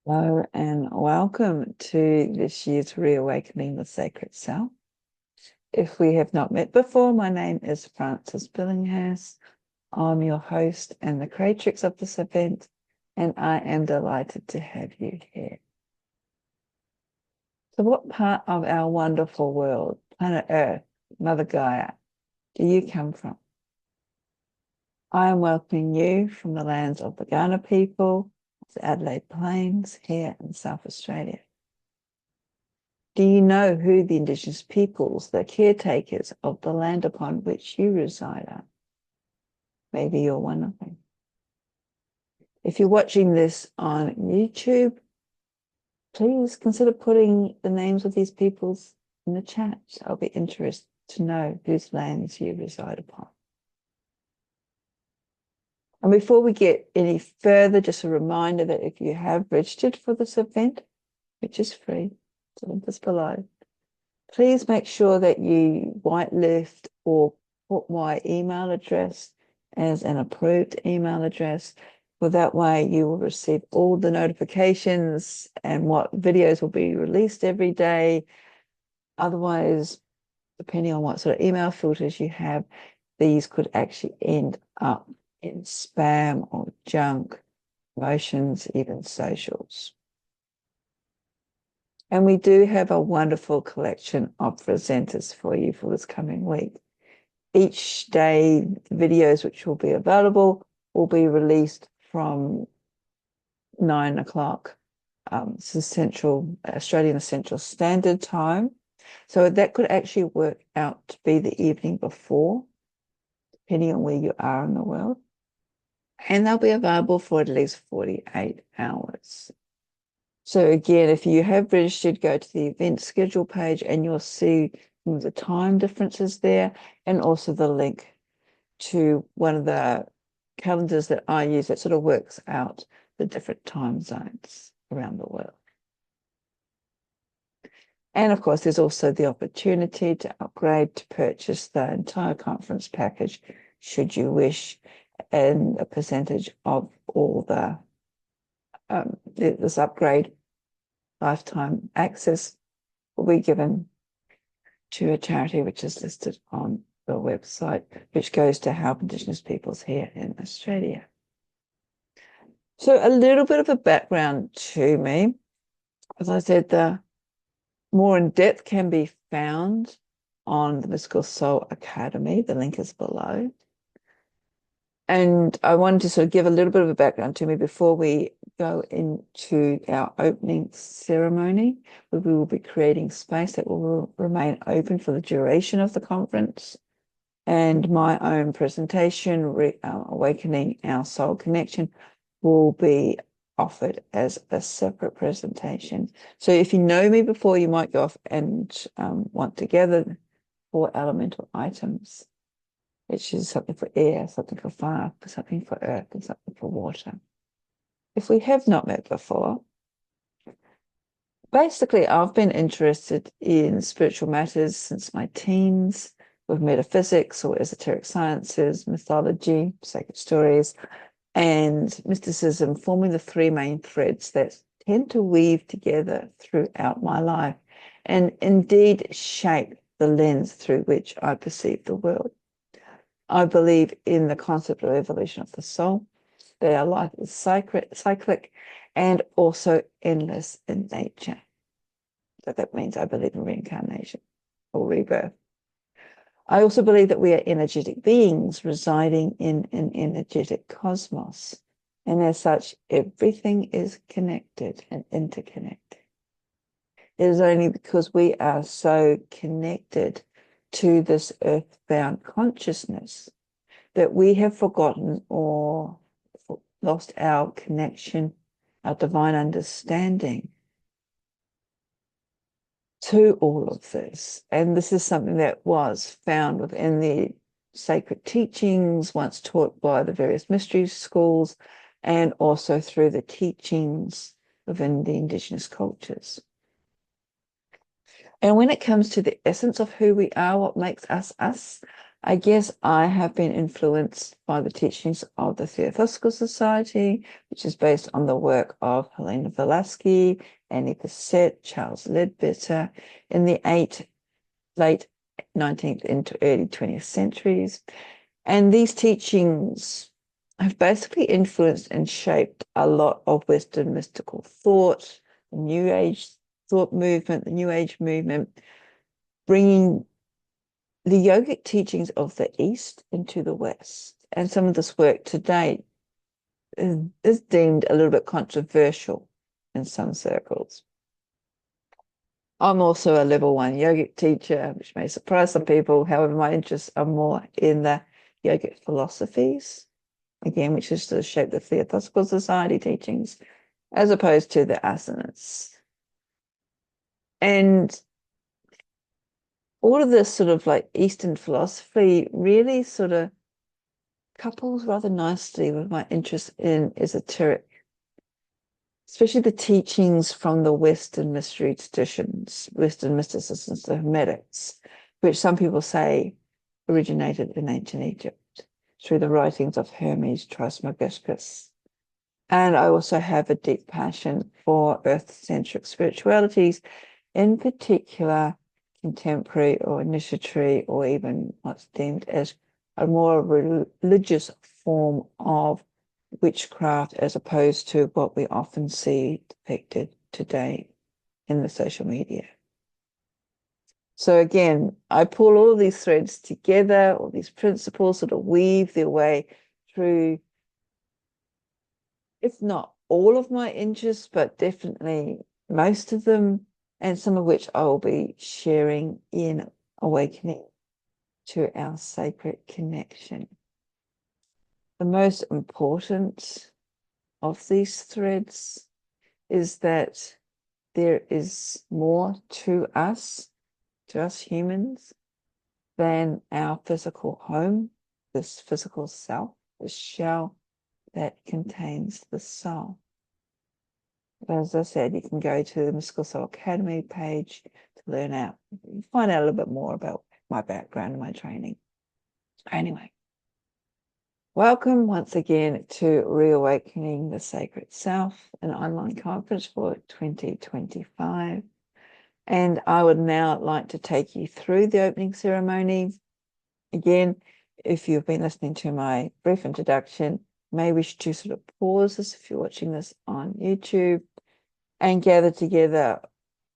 Hello and welcome to this year's Reawakening the Sacred Self. If we have not met before, my name is Frances Billinghurst. I'm your host and the creatrix of this event, and I am delighted to have you here. So what part of our wonderful world, planet Earth, Mother Gaia, do you come from? I am welcoming you from the lands of the Kaurna people, the Adelaide Plains, here in South Australia. Do you know who the Indigenous peoples, the caretakers of the land upon which you reside, are? Maybe you're one of them. If you're watching this on YouTube, please consider putting the names of these peoples in the chat. I'll be interested to know whose lands you reside upon. And before we get any further, just a reminder that if you have registered for this event, which is free, the link is below, please make sure that you whitelist or put my email address as an approved email address. For that way, you will receive all the notifications and what videos will be released every day. Otherwise, depending on what sort of email filters you have, these could actually end up in spam or junk, promotions, even socials. And we do have a wonderful collection of presenters for you for this coming week. Each day, the videos which will be available will be released from 9 o'clock Australian Central Standard Time. So that could actually work out to be the evening before, depending on where you are in the world. And they'll be available for at least 48 hours. So again, if you have registered, go to the event schedule page and you'll see the time differences there, and also the link to one of the calendars that I use that sort of works out the different time zones around the world. And of course, there's also the opportunity to upgrade to purchase the entire conference package, should you wish, and a percentage of all this upgrade lifetime access will be given to a charity which is listed on the website, which goes to help Indigenous peoples here in Australia. So a little bit of a background to me. As I said, the more in depth can be found on the Mystical Soul Academy. The link is below. And I wanted to sort of give a little bit of a background to me before we go into our opening ceremony, where we will be creating space that will remain open for the duration of the conference. And my own presentation, Awakening Our Soul Connection, will be offered as a separate presentation. So if you know me before, you might go off and want to gather 4 elemental items, which is something for air, something for fire, something for earth, and something for water. If we have not met before, basically I've been interested in spiritual matters since my teens, with metaphysics or esoteric sciences, mythology, sacred stories, and mysticism forming the 3 main threads that tend to weave together throughout my life and indeed shape the lens through which I perceive the world. I believe in the concept of evolution of the soul, that our life is cyclic and also endless in nature. So that means I believe in reincarnation or rebirth. I also believe that we are energetic beings residing in an energetic cosmos. And as such, everything is connected and interconnected. It is only because we are so connected to this earthbound consciousness that we have forgotten or lost our connection, our divine understanding to all of this. And this is something that was found within the sacred teachings once taught by the various mystery schools, and also through the teachings within the Indigenous cultures. And when it comes to the essence of who we are, what makes us us, I guess I have been influenced by the teachings of the Theosophical Society, which is based on the work of Helena Blavatsky, Annie Besant, Charles Leadbeater in the late 19th into early 20th centuries. And these teachings have basically influenced and shaped a lot of Western mystical thought, the New Age thought movement, the New Age movement, bringing the yogic teachings of the East into the West. And some of this work to date is deemed a little bit controversial in some circles. I'm also a level 1 yogic teacher, which may surprise some people. However, my interests are more in the yogic philosophies, again, which is to shape the Theosophical Society teachings, as opposed to the asanas. And all of this sort of like Eastern philosophy really sort of couples rather nicely with my interest in esoteric, especially the teachings from the Western mystery traditions, Western mysticisms, the Hermetics, which some people say originated in ancient Egypt through the writings of Hermes Trismegistus. And I also have a deep passion for earth-centric spiritualities, in particular contemporary or initiatory, or even what's deemed as a more religious form of witchcraft, as opposed to what we often see depicted today in the social media. So again, I pull all of these threads together, all these principles sort of weave their way through, if not all of my interests, but definitely most of them, and some of which I will be sharing in Awakening to Our Sacred Connection. The most important of these threads is that there is more to us humans, than our physical home, this physical self, the shell that contains the soul. As I said, you can go to the Mystical Soul Academy page to find out a little bit more about my background and my training. Anyway, welcome once again to Reawakening the Sacred Self, an online conference for 2025. And I would now like to take you through the opening ceremony. Again, if you've been listening to my brief introduction, may wish to sort of pause this if you're watching this on YouTube, and gather together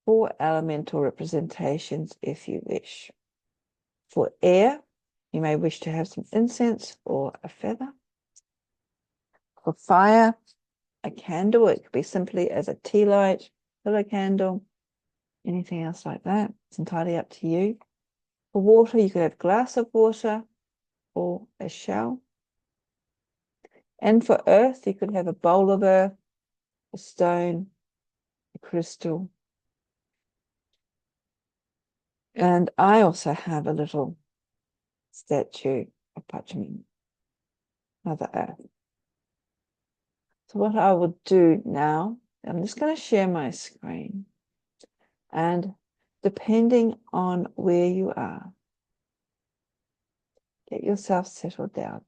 4 elemental representations if you wish. For air, you may wish to have some incense or a feather. For fire, a candle. It could be simply as a tea light, pillow candle, anything else like that. It's entirely up to you. For water, you could have a glass of water or a shell. And for earth, you could have a bowl of earth, a stone, a crystal. And I also have a little statue of Pachamama, Mother Earth. So what I will do now, I'm just going to share my screen. And depending on where you are, get yourself settled down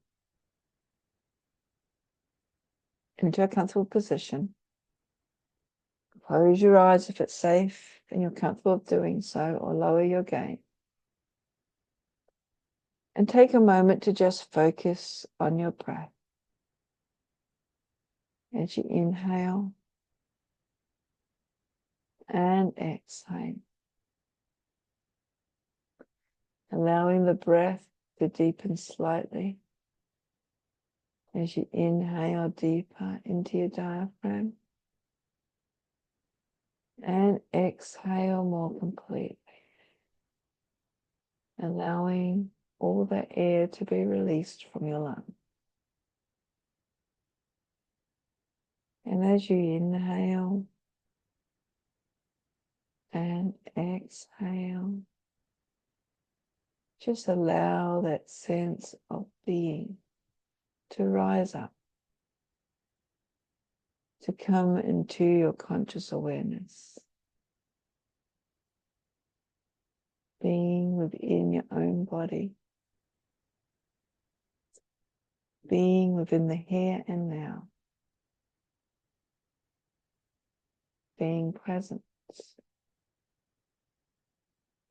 into a comfortable position. Close your eyes if it's safe and you're comfortable doing so, or lower your gaze. And take a moment to just focus on your breath. As you inhale and exhale, allowing the breath to deepen slightly. As you inhale deeper into your diaphragm and exhale more completely, allowing all the air to be released from your lungs. And as you inhale and exhale, just allow that sense of being to rise up, to come into your conscious awareness, being within your own body, being within the here and now, being present,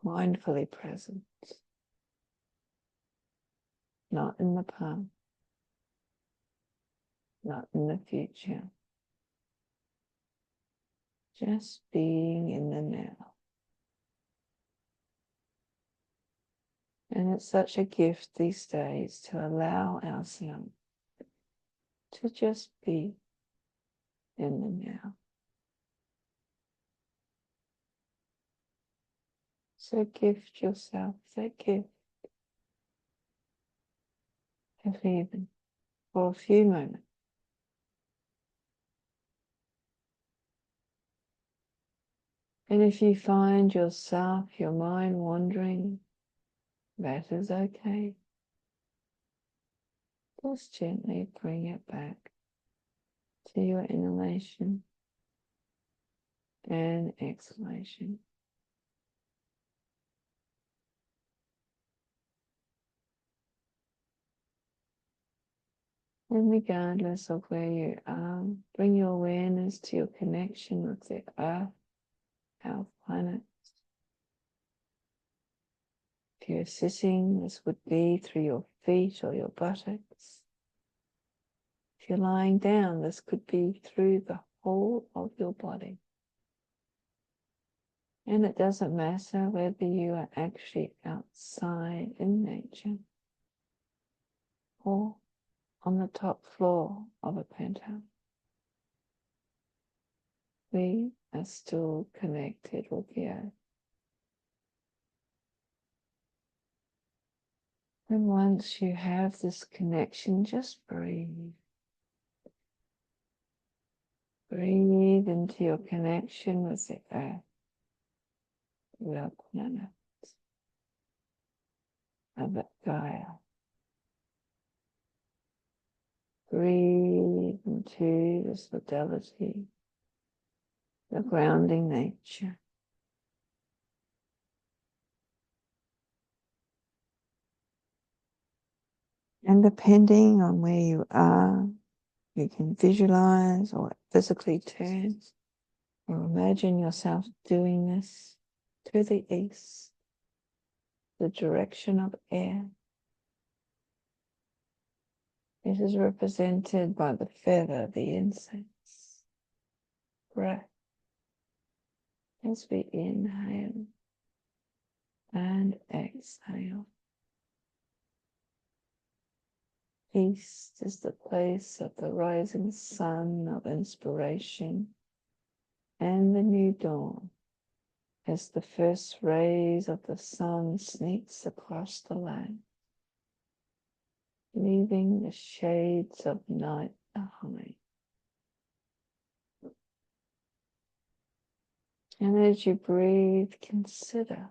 mindfully present, not in the past, not in the future, just being in the now. And it's such a gift these days to allow ourselves to just be in the now. So gift yourself that gift, if even for a few moments. And if you find yourself, your mind wandering, that is okay. Just gently bring it back to your inhalation and exhalation. And regardless of where you are, bring your awareness to your connection with the earth, our planet. If you're sitting, this would be through your feet or your buttocks. If you're lying down, this could be through the whole of your body. And it doesn't matter whether you are actually outside in nature or on the top floor of a penthouse. We are still connected with the earth. And once you have this connection, just breathe. Breathe into your connection with the earth, the planet, of Gaia. Breathe into this fidelity, the grounding nature. And depending on where you are, you can visualize or physically turn or imagine yourself doing this to the east, the direction of air. This is represented by the feather, the insects, breath. As we inhale and exhale. East is the place of the rising sun of inspiration and the new dawn as the first rays of the sun sneaks across the land, leaving the shades of night behind. And as you breathe, consider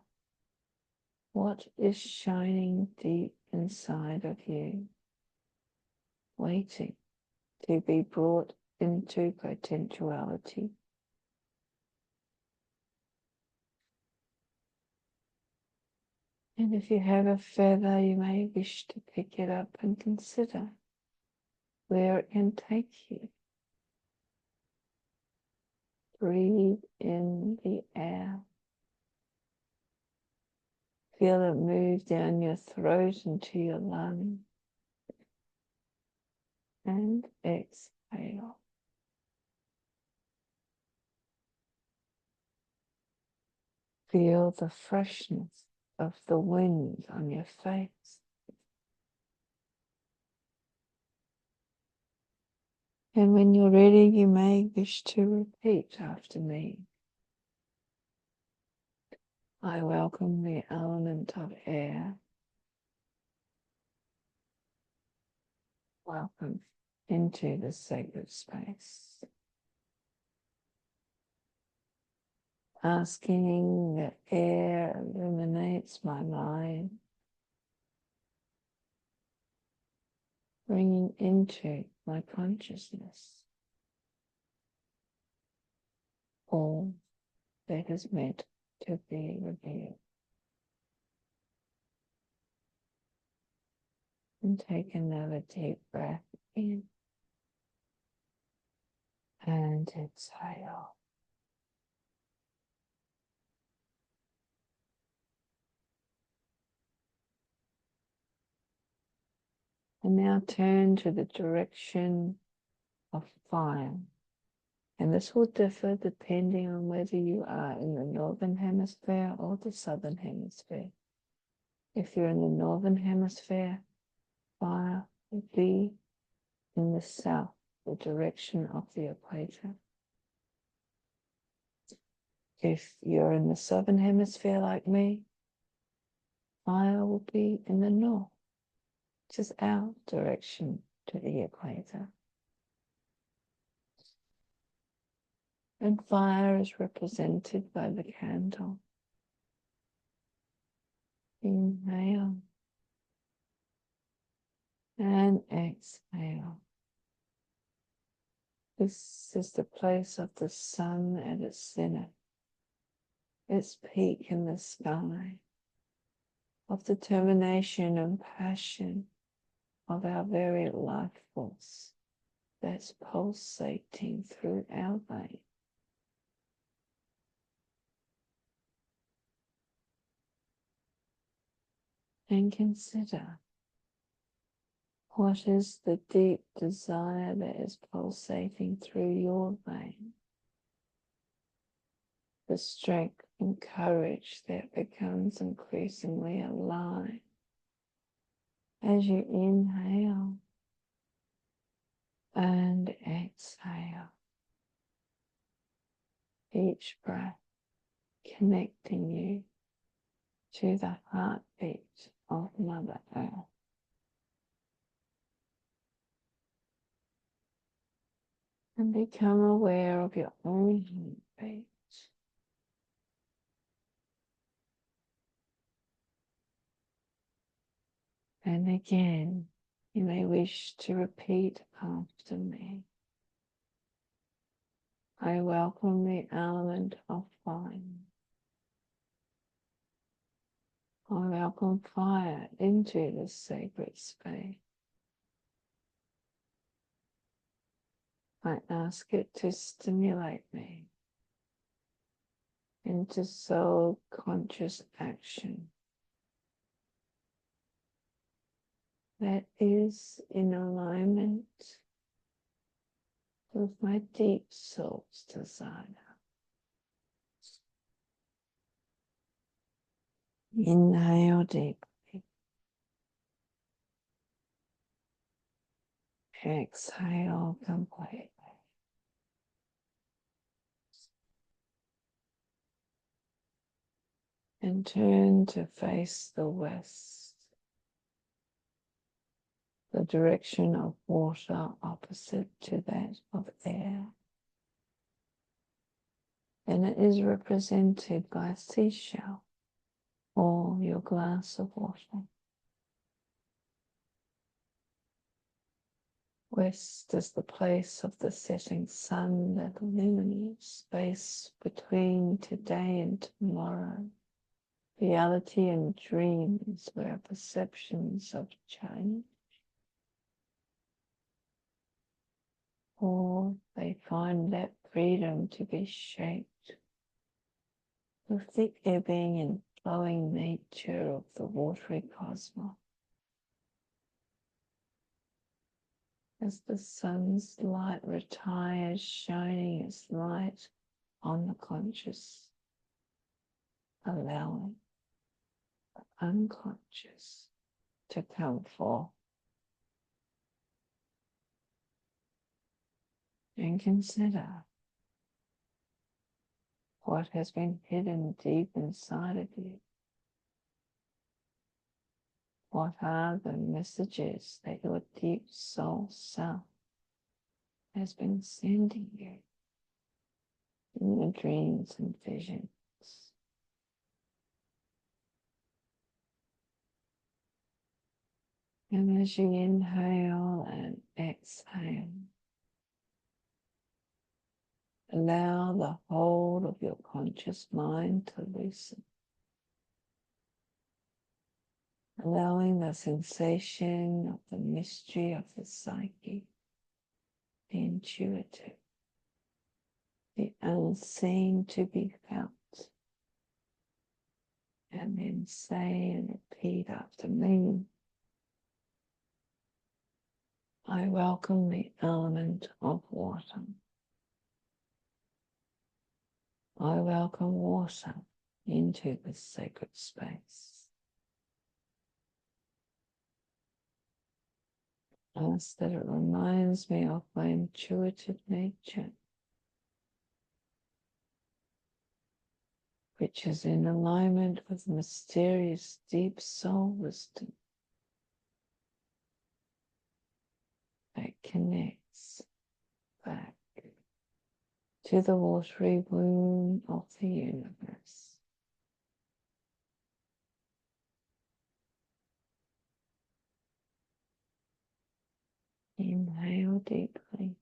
what is shining deep inside of you, waiting to be brought into potentiality. And if you have a feather, you may wish to pick it up and consider where it can take you. Breathe in the air. Feel it move down your throat into your lungs. And exhale. Feel the freshness of the wind on your face. And when you're ready, you may wish to repeat after me. I welcome the element of air. Welcome into the sacred space. Asking that air illuminates my mind, bringing into my consciousness all that is meant to be revealed. And take another deep breath in and exhale. And now turn to the direction of fire. And this will differ depending on whether you are in the northern hemisphere or the southern hemisphere. If you're in the northern hemisphere, fire will be in the south, the direction of the equator. If you're in the southern hemisphere like me, fire will be in the north, which is our direction to the equator. And fire is represented by the candle. Inhale and exhale. This is the place of the sun at its zenith, its peak in the sky, of determination and passion, of our very life force that's pulsating through our veins. And consider, what is the deep desire that is pulsating through your vein? The strength and courage that becomes increasingly alive as you inhale and exhale. Each breath connecting you to the heartbeat of Mother Earth. And become aware of your own heartbeat. And again, you may wish to repeat after me. I welcome the element of fire. I welcome fire into this sacred space. I ask it to stimulate me into soul conscious action that is in alignment with my deep soul's desire. Inhale deeply. Exhale completely. And turn to face the west, the direction of water opposite to that of air. And it is represented by a seashell or your glass of water. West is the place of the setting sun that illuminates space between today and tomorrow. Reality and dreams where perceptions of change, or they find that freedom to be shaped with the ebbing and flowing nature of the watery cosmos. As the sun's light retires, shining its light on the conscious, allowing the unconscious to come forth. And consider what has been hidden deep inside of you. What are the messages that your deep soul self has been sending you in your dreams and visions? And as you inhale and exhale, allow the hold of your conscious mind to loosen. allowing the sensation of the mystery of the psyche, the intuitive, the unseen to be felt. And then say and repeat after me, I welcome the element of water. I welcome water into this sacred space. Ask that it reminds me of my intuitive nature, which is in alignment with mysterious deep soul wisdom that connects back to the watery womb of the universe. Inhale deeply.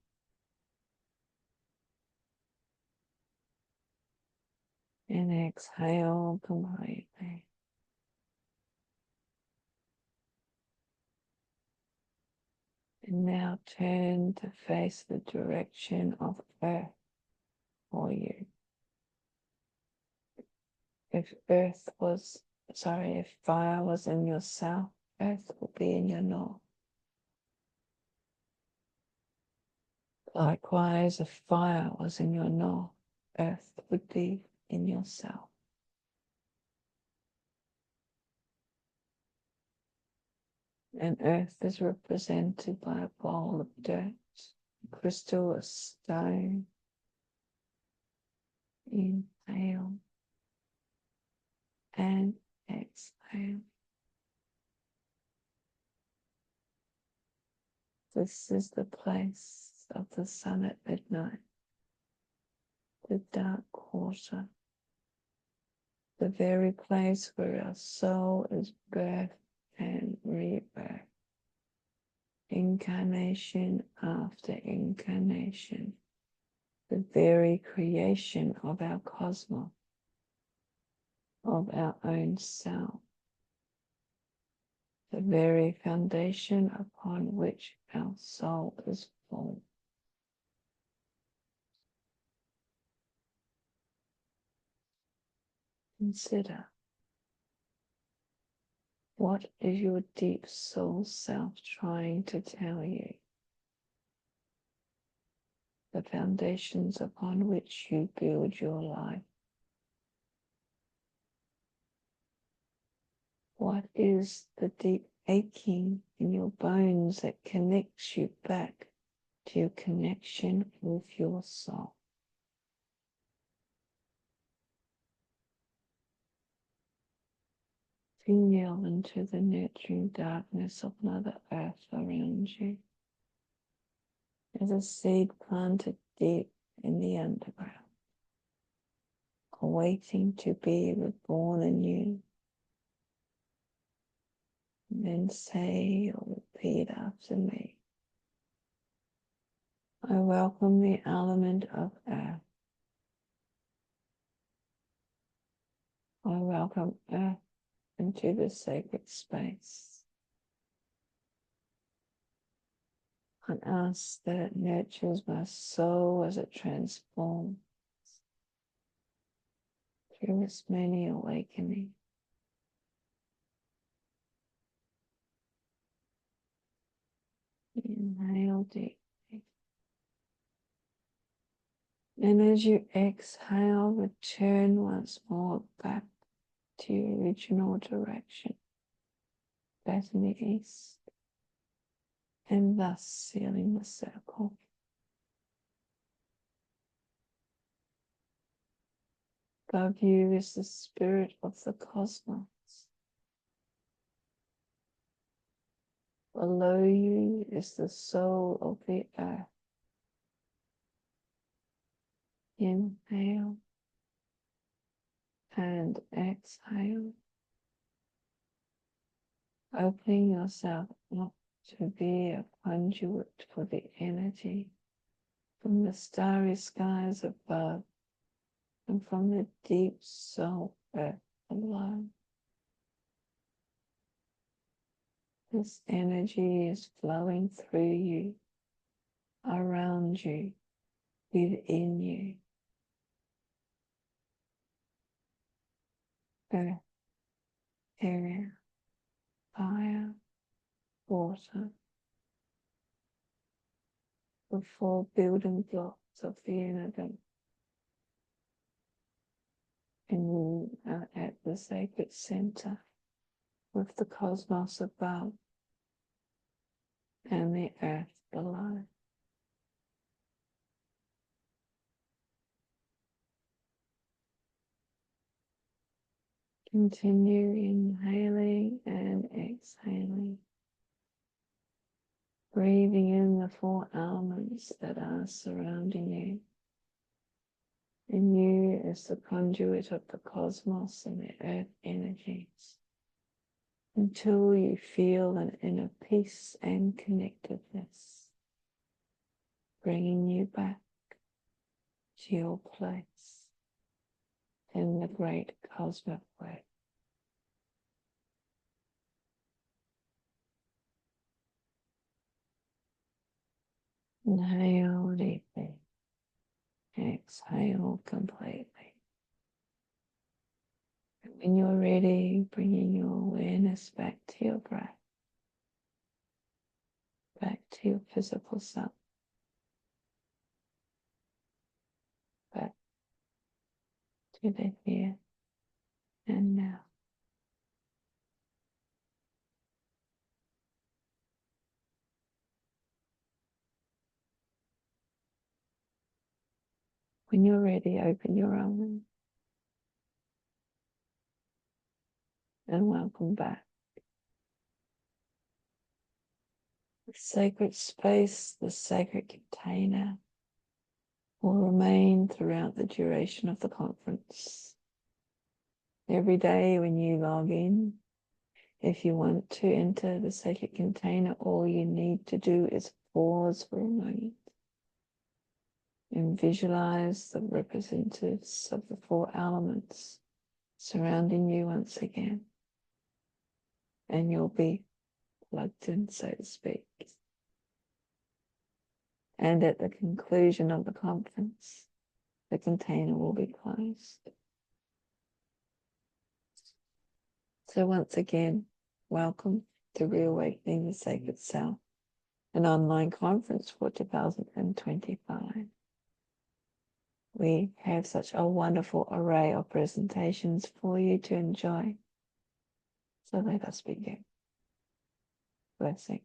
And exhale completely. And now turn to face the direction of earth for you. If fire was in your south, earth will be in your north. Likewise, if fire was in your north, earth would be in your south. And earth is represented by a bowl of dirt, a crystal, a stone. Inhale and exhale. This is the place of the sun at midnight, the dark quarter, the very place where our soul is birthed and rebirth, incarnation after incarnation, the very creation of our cosmos, of our own self, the very foundation upon which our soul is formed. Consider, what is your deep soul self trying to tell you? The foundations upon which you build your life. What is the deep aching in your bones that connects you back to your connection with your soul? Feel into the nurturing darkness of Mother Earth around you. As a seed planted deep in the underground, awaiting to be reborn anew. And then say or repeat after me. I welcome the element of earth. I welcome earth into the sacred space. And ask that it nurtures my soul as it transforms through its many awakenings. Inhale deeply. And as you exhale, return once more back to your original direction, back in the east, and thus sealing the circle. Above you is the spirit of the cosmos. Below you is the soul of the earth. Inhale and exhale, opening yourself up to be a conduit for the energy from the starry skies above and from the deep soul earth below. This energy is flowing through you, around you, within you. Earth, air, fire, water, the four building blocks of the universe. And you are at the sacred center with the cosmos above and the earth below. Continue inhaling and exhaling, breathing in the four elements that are surrounding you, and you as the conduit of the cosmos and the earth energies, until you feel an inner peace and connectedness, bringing you back to your place in the great cosmic web. Inhale deeply, exhale completely. And when you're ready, bringing your awareness back to your breath, back to your physical self, back to the here and now. When you're ready, open your eyes and welcome back. The sacred space, the sacred container, will remain throughout the duration of the conference. Every day when you log in, if you want to enter the sacred container, all you need to do is pause for a moment and visualize the representatives of the four elements surrounding you once again. And you'll be plugged in, so to speak. And at the conclusion of the conference, the container will be closed. So once again, welcome to Reawakening the Sacred Self, an online conference for 2025. We have such a wonderful array of presentations for you to enjoy. So let us begin. Blessing.